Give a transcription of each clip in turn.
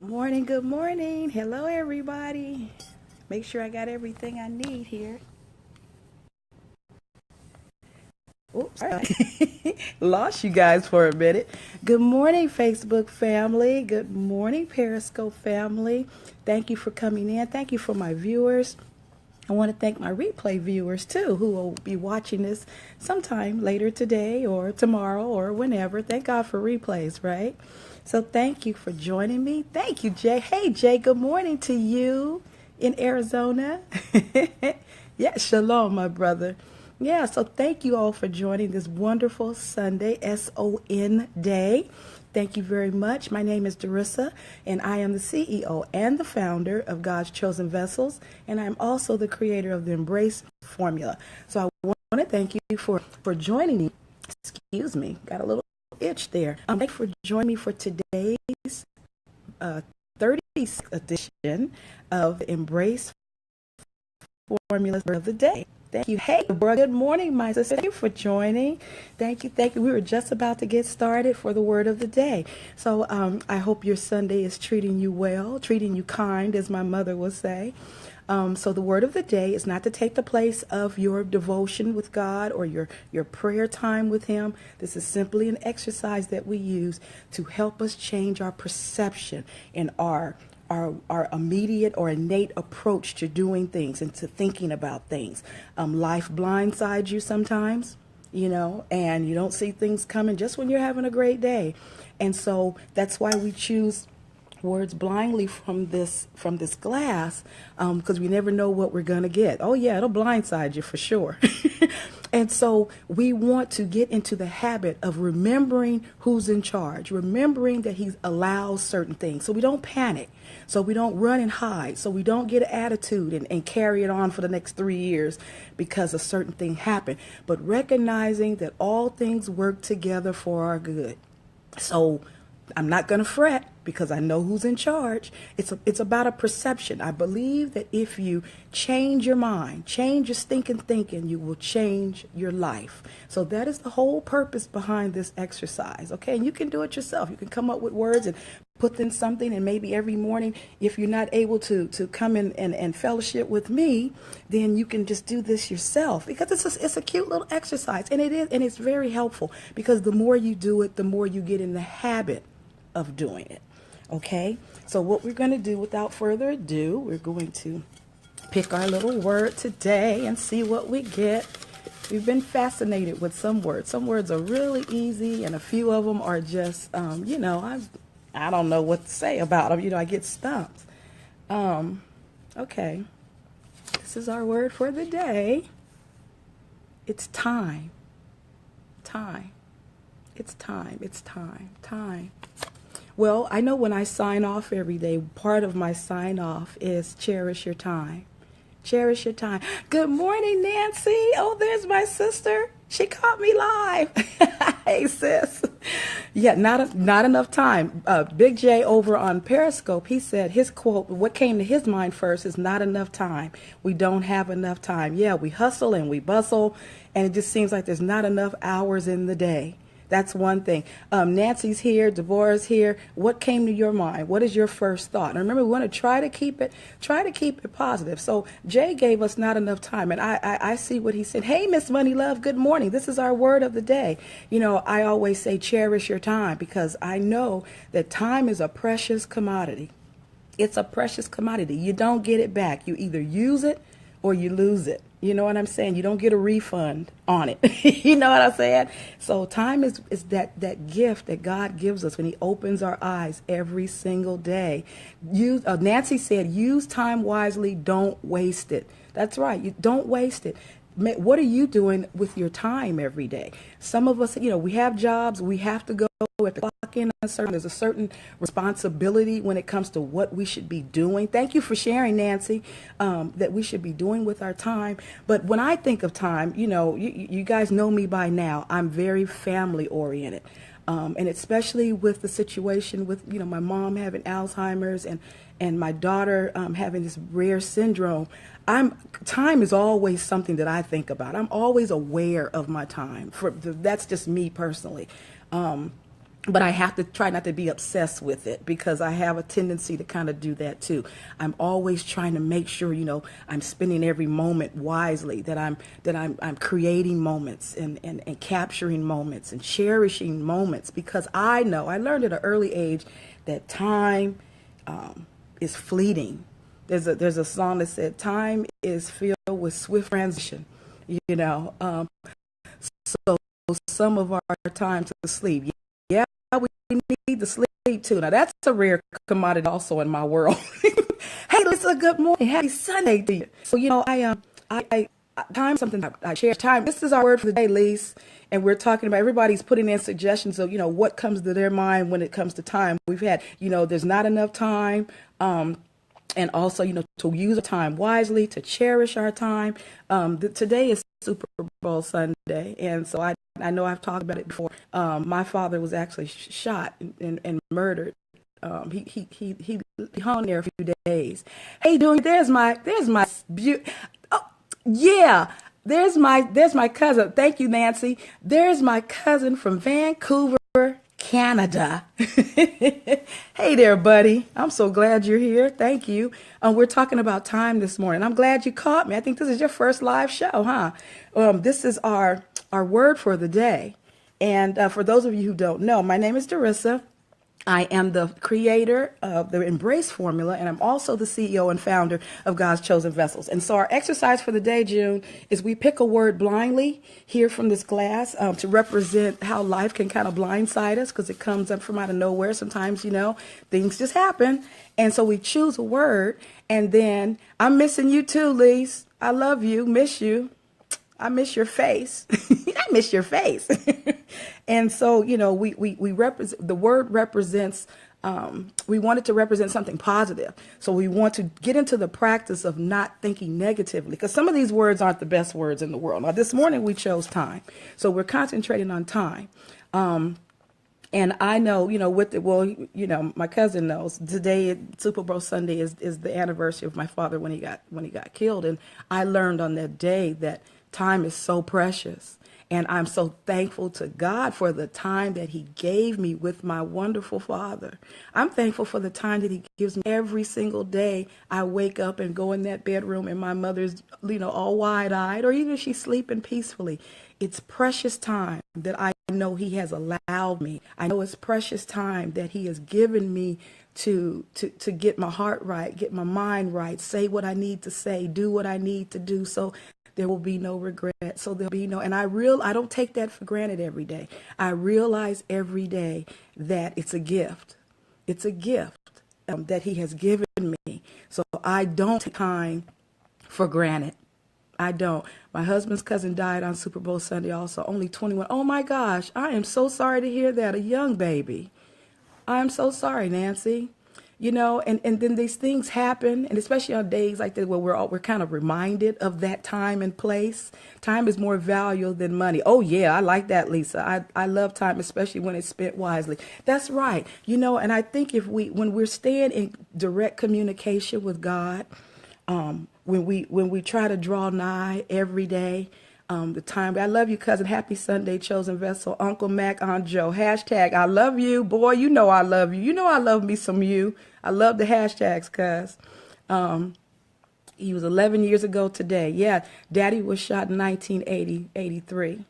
Morning, good morning. Hello, everybody. Make sure I got everything I need here. Oops, sorry. Lost you guys for a minute. Good morning, Facebook family. Good morning, Periscope family. Thank you for coming in. Thank you for my viewers. I want to thank my replay viewers too, who will be watching this sometime later today or tomorrow or whenever. Thank God for replays, right? So thank you for joining me. Thank you, Jay. Hey, Jay, good morning to you in Arizona. Yeah, shalom, my brother. Yeah, so thank you all for joining this wonderful Sunday, SON day. Thank you very much. My name is Darissa, and I am the CEO and the founder of God's Chosen Vessels, and I'm also the creator of the Embrace formula. So I want to thank you for joining me. Excuse me, got a little itch there. Thank you for joining me for today's 36th edition of the Embrace Formula of the Day. Thank you. Hey, bro. Good morning, my sister. Thank you for joining. Thank you. Thank you. We were just about to get started for the word of the day. So I hope your Sunday is treating you well, treating you kind, as my mother would say. So the word of the day is not to take the place of your devotion with God or your prayer time with Him. This is simply an exercise that we use to help us change our perception and our immediate or innate approach to doing things and to thinking about things. Life blindsides you sometimes, and you don't see things coming just when you're having a great day. And so that's why we choose words blindly from this glass, because we never know what we're going to get. Oh yeah, it'll blindside you for sure. And so we want to get into the habit of remembering who's in charge, remembering that He allows certain things, so we don't panic, so we don't run and hide, so we don't get an attitude and carry it on for the next 3 years because a certain thing happened, but recognizing that all things work together for our good. So I'm not going to fret because I know who's in charge. It's about a perception. I believe that if you change your mind, change your stinking thinking, you will change your life. So that is the whole purpose behind this exercise. Okay, and you can do it yourself. You can come up with words and put in something, and maybe every morning, if you're not able to come in and fellowship with me, then you can just do this yourself, because it's a cute little exercise, and it's very helpful, because the more you do it, the more you get in the habit of doing it. Okay, so what we're going to do, without further ado, we're going to pick our little word today and see what we get. We've been fascinated with some words. Some words are really easy, and a few of them are just, I don't know what to say about them. I get stumped. Okay, this is our word for the day. It's time. Time. It's time. It's time. Time. Well, I know when I sign off every day, part of my sign off is cherish your time. Cherish your time. Good morning, Nancy. Oh, there's my sister. She caught me live. Hey, sis. Yeah, not enough time. Big J over on Periscope, he said his quote, what came to his mind first is not enough time. We don't have enough time. Yeah, we hustle and we bustle, and it just seems like there's not enough hours in the day. That's one thing. Nancy's here. Deborah's here. What came to your mind? What is your first thought? And remember, we want to try to keep it positive. So Jay gave us not enough time, and I see what he said. Hey, Miss Money Love, good morning. This is our word of the day. I always say cherish your time, because I know that time is a precious commodity. It's a precious commodity. You don't get it back. You either use it or you lose it. You know what I'm saying? You don't get a refund on it. You know what I'm saying? So time is that gift that God gives us when He opens our eyes every single day. Nancy said, use time wisely. Don't waste it. That's right. You don't waste it. What are you doing with your time every day? Some of us, we have jobs. We have to go at the clock in. There's a certain responsibility when it comes to what we should be doing. Thank you for sharing, Nancy, that we should be doing with our time. But when I think of time, you guys know me by now. I'm very family oriented. And especially with the situation with, my mom having Alzheimer's and my daughter having this rare syndrome. Time is always something that I think about. I'm always aware of my time. That's just me personally. but I have to try not to be obsessed with it, because I have a tendency to kind of do that too. I'm always trying to make sure, I'm spending every moment wisely, that I'm creating moments and capturing moments and cherishing moments, because I learned at an early age that time is fleeting. There's a song that said time is filled with swift transition, so some of our time to sleep. Yeah, we need to sleep too. Now that's a rare commodity also in my world. Hey, Lisa, good morning. Happy Sunday to you. So I time something I share time. This is our word for the day, Lisa, and we're talking about, everybody's putting in suggestions of what comes to their mind when it comes to time. We've had there's not enough time. And also, to use our time wisely, to cherish our time. Today is Super Bowl Sunday, and so I know I've talked about it before. My father was actually shot and murdered. He hung there a few days. Hey, there's my oh, yeah. There's my cousin. Thank you, Nancy. There's my cousin from Vancouver, Canada. Hey there, buddy. I'm so glad you're here. Thank you. We're talking about time this morning. I'm glad you caught me. I think this is your first live show, huh? This is our word for the day. And for those of you who don't know, my name is Darissa. I am the creator of the Embrace formula, and I'm also the CEO and founder of God's Chosen Vessels. And so our exercise for the day, June, is we pick a word blindly here from this glass to represent how life can kind of blindside us, because it comes up from out of nowhere. Sometimes, things just happen. And so we choose a word, and then I'm missing you too, Lise. I love you, miss you. I miss your face. I miss your face. And so, we represent, the word represents, we want it to represent something positive. So we want to get into the practice of not thinking negatively, because some of these words aren't the best words in the world. Now, this morning we chose time. So we're concentrating on time. And I know, my cousin knows today, Super Bowl Sunday is the anniversary of my father when he got killed. And I learned on that day that time is so precious. And I'm so thankful to God for the time that he gave me with my wonderful father. I'm thankful for the time that he gives me every single day. I wake up and go in that bedroom and my mother's, all wide-eyed, or even if she's sleeping peacefully. It's precious time that I know he has allowed me. I know it's precious time that he has given me to get my heart right, get my mind right, say what I need to say, do what I need to do. So there will be no regret. So there'll be and I don't take that for granted every day. I realize every day that it's a gift. It's a gift that he has given me. So I don't take time for granted. I don't. My husband's cousin died on Super Bowl Sunday also, only 21. Oh my gosh, I am so sorry to hear that, a young baby. I'm so sorry, Nancy. And then these things happen, and especially on days like that where we're kind of reminded of that time and place. Time is more valuable than money. Oh yeah, I like that, Lisa. I love time, especially when it's spent wisely. That's right. And I think when we're staying in direct communication with God, when we try to draw nigh every day, the time. I love you, cousin. Happy Sunday, chosen vessel. Uncle Mac, Aunt Joe. Hashtag I love you. Boy, I love you. I love me some you. I love the hashtags, cuz. He was 11 years ago today. Yeah, Daddy was shot in 1983.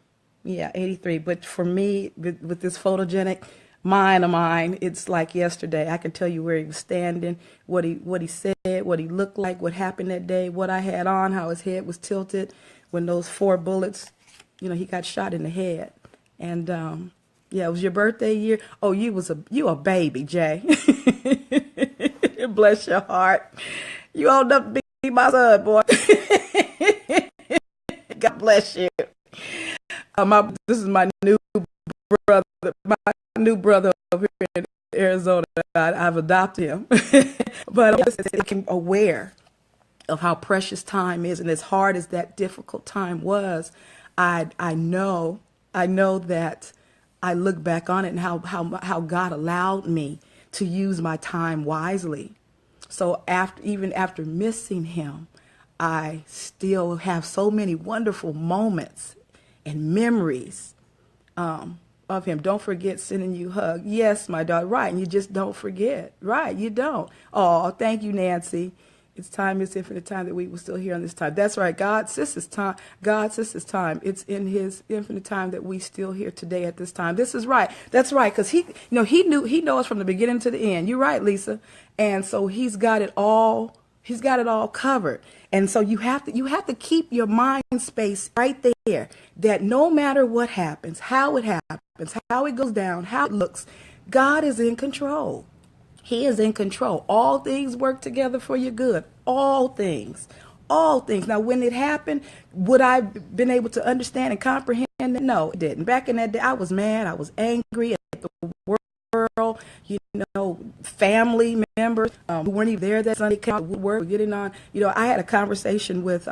Yeah, 83. But for me, with this photogenic mind of mine, it's like yesterday. I can tell you where he was standing, what he said, what he looked like, what happened that day, what I had on, how his head was tilted when those 4 bullets, he got shot in the head. And yeah, it was your birthday year. Oh, you a baby, Jay. Bless your heart. You old enough to be my son, boy. God bless you. This is my new brother over here in Arizona. I've adopted him. But I'm aware of how precious time is, and as hard as that difficult time was, I know that I look back on it and how God allowed me to use my time wisely. So even after missing him, I still have so many wonderful moments and memories. of him. Don't forget sending you a hug. Yes, my daughter. Right. And you just don't forget. Right. You don't. Oh, thank you, Nancy. It's time, it's infinite time that we will still here on this time. That's right. God says it's time. God says it's time. It's in his infinite time that we still here today at this time. This is right. That's right. Because he knows us from the beginning to the end. You're right, Lisa. And so he's got it all. He's got it all covered. And so you have to keep your mind space right there, that no matter what happens, how it happens, how it goes down, how it looks, God is in control. He is in control. All things work together for your good. All things. All things. Now, when it happened, would I have been able to understand and comprehend it? No, it didn't. Back in that day, I was mad. I was angry at the world, family members who weren't even there that Sunday, came out to work, getting on. I had a conversation with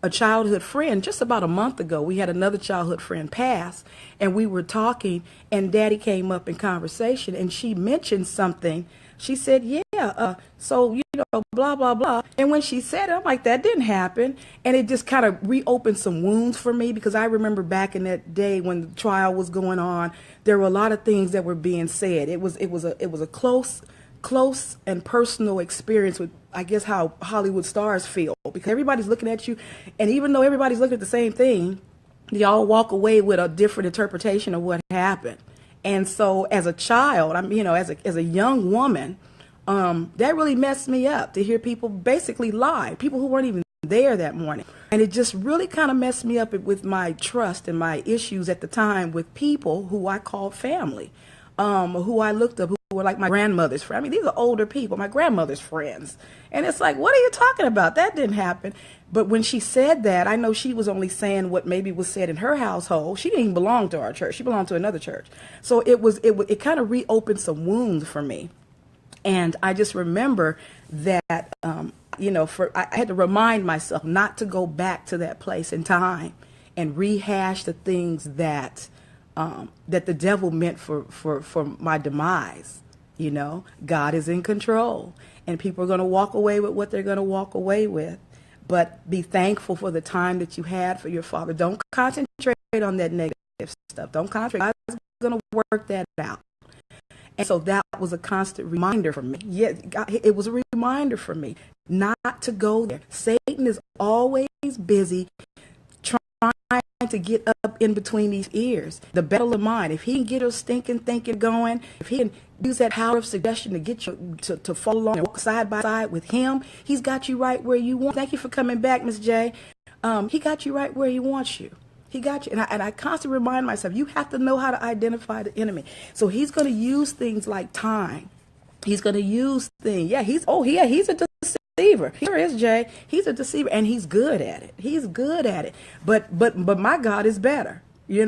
a childhood friend just about a month ago. We had another childhood friend pass, and we were talking, and Daddy came up in conversation, and she mentioned something. She said, blah, blah, blah. And when she said it, I'm like, that didn't happen. And it just kind of reopened some wounds for me, because I remember back in that day when the trial was going on, there were a lot of things that were being said. It was a close and personal experience with, I guess, how Hollywood stars feel, because everybody's looking at you, and even though everybody's looking at the same thing, they all walk away with a different interpretation of what happened. And so as a child, as a young woman, that really messed me up to hear people basically lie, people who weren't even there that morning. And it just really kind of messed me up with my trust and my issues at the time with people who I called family, who I looked up, who were like my grandmother's friends. I mean, these are older people, my grandmother's friends. And it's like, what are you talking about? That didn't happen. But when she said that, I know she was only saying what maybe was said in her household. She didn't even belong to our church. She belonged to another church. So it kind of reopened some wounds for me. And I just remember that, I had to remind myself not to go back to that place in time and rehash the things that the devil meant for my demise. God is in control, and people are going to walk away with what they're going to walk away with. But be thankful for the time that you had for your father. Don't concentrate on that negative stuff. Don't concentrate. God's going to work that out. And so that was a constant reminder for me. Yeah, it was a reminder for me not to go there. Satan is always busy trying to get up in between these ears. The battle of mind. If he can get your stinking thinking going, if he can use that power of suggestion to get you to follow along and walk side by side with him, he's got you right where you want. Thank you for coming back, Miss J. He got you right where he wants you. He got you. And I constantly remind myself, you have to know how to identify the enemy. So he's going to use things like time. He's going to use things. Yeah, he's a deceiver. Here is Jay. He's a deceiver, and he's good at it. He's good at it. But my God is better. He's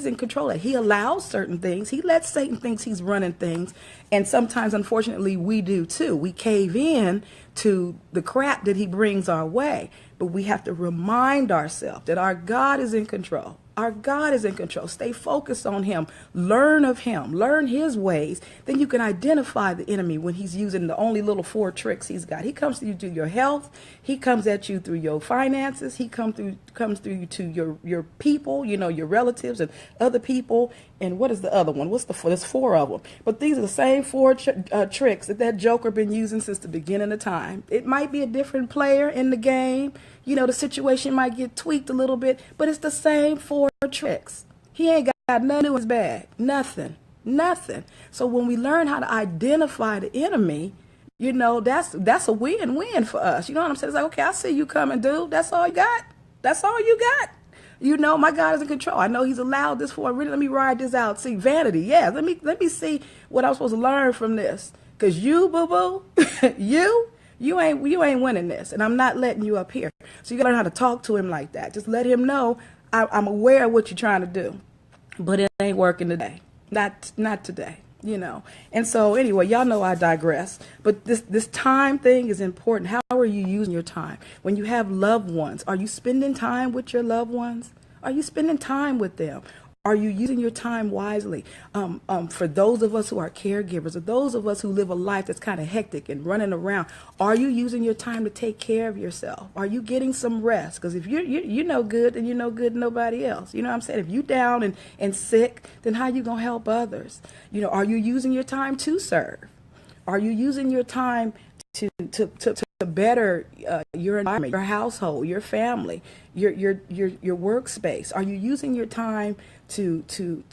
in control of it. He allows certain things. He lets Satan think he's running things. And sometimes, unfortunately, we do too. We cave in to the crap that he brings our way. But we have to remind ourselves that our God is in control. Our God is in control. Stay focused on him. Learn of him. Learn his ways. Then you can identify the enemy when he's using the only little 4 tricks he's got. He comes to you through your health. He comes at you through your finances. He comes through you to your people, your relatives and other people. And what is the other one? There's 4 of them. But these are the same 4 tricks that Joker been using since the beginning of time. It might be a different player in the game. The situation might get tweaked a little bit, but it's the same 4 tricks. He ain't got nothing in his bag. Nothing. So when we learn how to identify the enemy, that's a win-win for us. You know what I'm saying? It's like, okay, I see you coming, dude. That's all you got. That's all you got. My God is in control. I know he's allowed this for. Really, let me ride this out. See, vanity. Yeah, let me see what I'm supposed to learn from this. Because you, boo-boo, you ain't winning this. And I'm not letting you up here. So you got to learn how to talk to him like that. Just let him know I'm aware of what you're trying to do. But it ain't working today. Not today. And so anyway, y'all know I digress. But this time thing is important. How are you using your time? When you have loved ones, are you spending time with your loved ones? Are you spending time with them? Are you using your time wisely? For those of us who are caregivers, or those of us who live a life that's kind of hectic and running around, are you using your time to take care of yourself? Are you getting some rest? Because if you know good, then you know good nobody else. You know what I'm saying? If you down and sick, then how you gonna help others? Are you using your time to serve? Are you using your time to better your environment, your household, your family, your workspace? Are you using your time to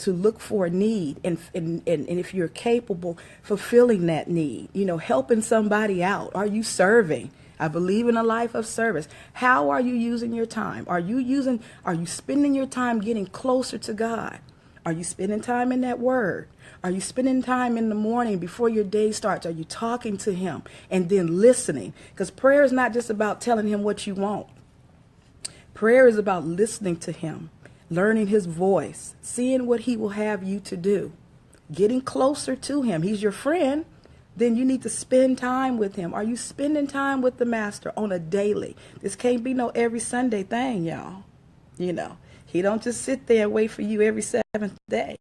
look for a need, and if you're capable, fulfilling that need, helping somebody out? Are you serving? I believe in a life of service. How are you using your time? Are you spending your time getting closer to God? Are you spending time in that word? Are you spending time in the morning before your day starts? Are you talking to him and then listening? Because prayer is not just about telling him what you want. Prayer is about listening to him, learning his voice, seeing what he will have you to do, getting closer to him. He's your friend. Then you need to spend time with him. Are you spending time with the master on a daily? This can't be no every Sunday thing, y'all. He don't just sit there and wait for you every seventh day.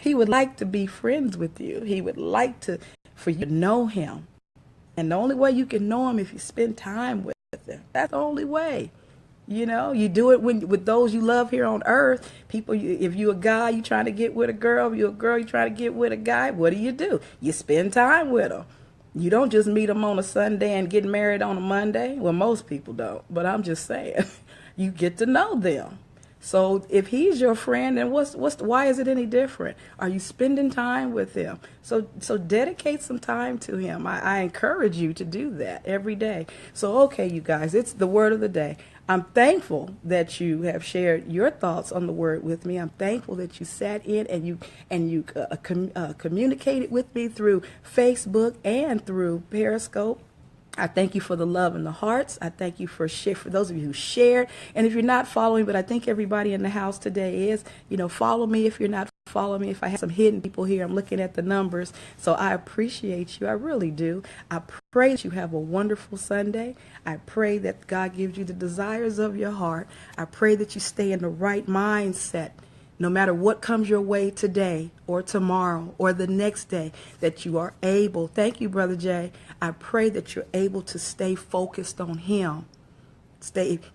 He would like to be friends with you. He would like for you to know him. And the only way you can know him if you spend time with him. That's the only way. You do it with those you love here on earth. People, if you're a guy, you trying to get with a girl. If you're a girl, you trying to get with a guy. What do? You spend time with them. You don't just meet them on a Sunday and get married on a Monday. Well, most people don't. But I'm just saying, you get to know them. So if he's your friend, then why is it any different? Are you spending time with him? So dedicate some time to him. I encourage you to do that every day. So, okay, you guys, it's the word of the day. I'm thankful that you have shared your thoughts on the word with me. I'm thankful that you sat in and you communicated with me through Facebook and through Periscope. I thank you for the love and the hearts. I thank you for those of you who shared. And if you're not following, but I think everybody in the house today is, follow me if you're not following me. If I have some hidden people here, I'm looking at the numbers. So I appreciate you. I really do. I pray that you have a wonderful Sunday. I pray that God gives you the desires of your heart. I pray that you stay in the right mindset. No matter what comes your way today or tomorrow or the next day, that you are able. Thank you, Brother Jay. I pray that you're able to stay focused on him.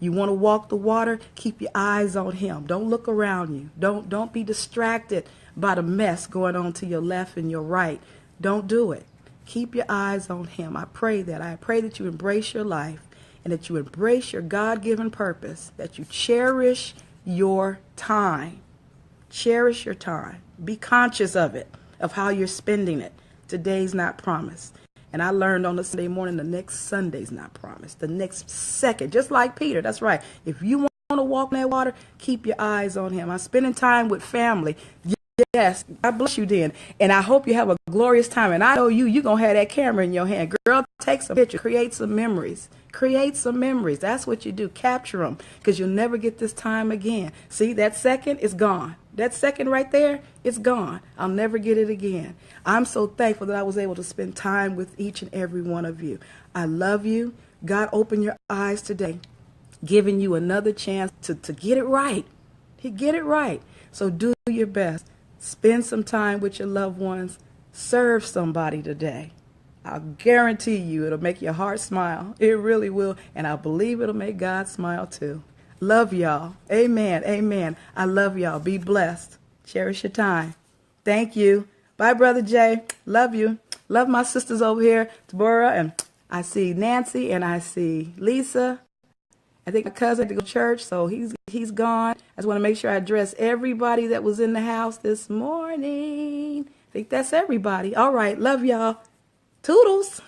You want to walk the water, keep your eyes on him. Don't look around you. Don't be distracted by the mess going on to your left and your right. Don't do it. Keep your eyes on him. I pray that. I pray that you embrace your life and that you embrace your God-given purpose, that you cherish your time. Cherish your time. Be conscious of it, of how you're spending it. Today's not promised. And I learned on the Sunday morning, the next Sunday's not promised. The next second, just like Peter, that's right. If you want to walk in that water, keep your eyes on him. I'm spending time with family. Yes, God bless you then. And I hope you have a glorious time. And I know you're going to have that camera in your hand. Girl, take some pictures. Create some memories. Create some memories. That's what you do. Capture them, because you'll never get this time again. See, that second is gone. That second right there, it's gone. I'll never get it again. I'm so thankful that I was able to spend time with each and every one of you. I love you. God, open your eyes today, giving you another chance to get it right. Get it right. So do your best. Spend some time with your loved ones. Serve somebody today. I'll guarantee you it'll make your heart smile. It really will. And I believe it'll make God smile too. Love y'all. Amen. Amen. I love y'all. Be blessed. Cherish your time. Thank you. Bye, Brother Jay. Love you. Love my sisters over here, Deborah, and I see Nancy, and I see Lisa. I think my cousin had to go to church, so he's gone. I just want to make sure I address everybody that was in the house this morning. I think that's everybody. All right. Love y'all. Toodles.